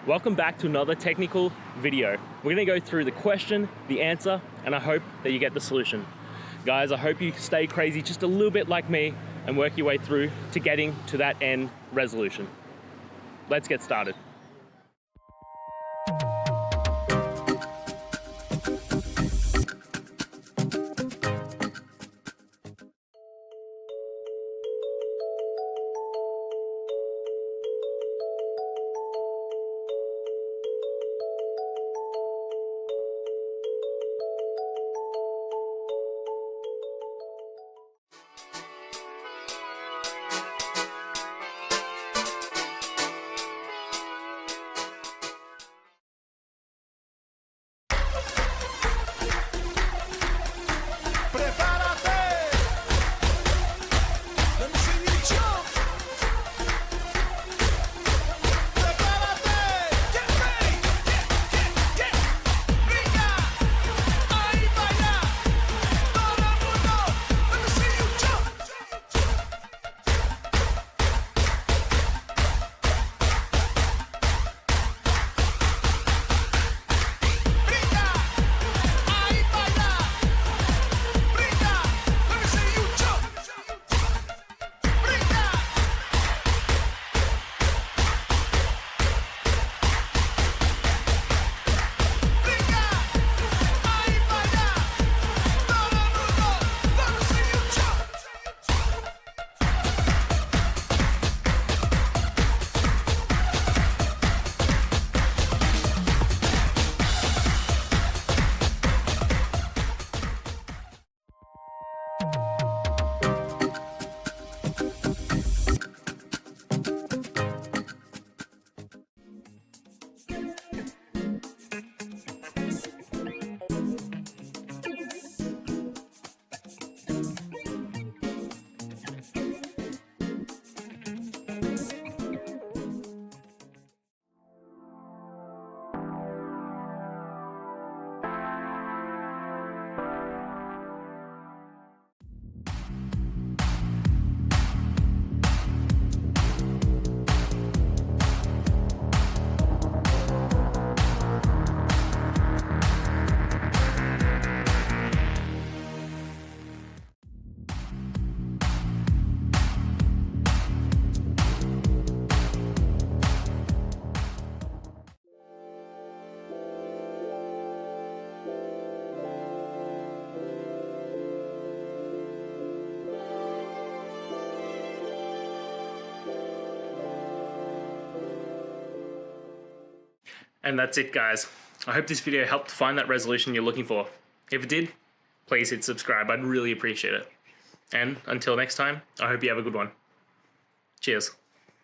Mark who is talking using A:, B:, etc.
A: Welcome back to another technical video. We're gonna go through the question, the answer, and I hope that you get the solution. Guys, I hope you stay crazy just a little bit like me and work your way through to getting to that end resolution. Let's get started. And that's it, guys. I hope this video helped find that resolution you're looking for. If it did, please hit subscribe. I'd really appreciate it. And until next time, I hope you have a good one. Cheers.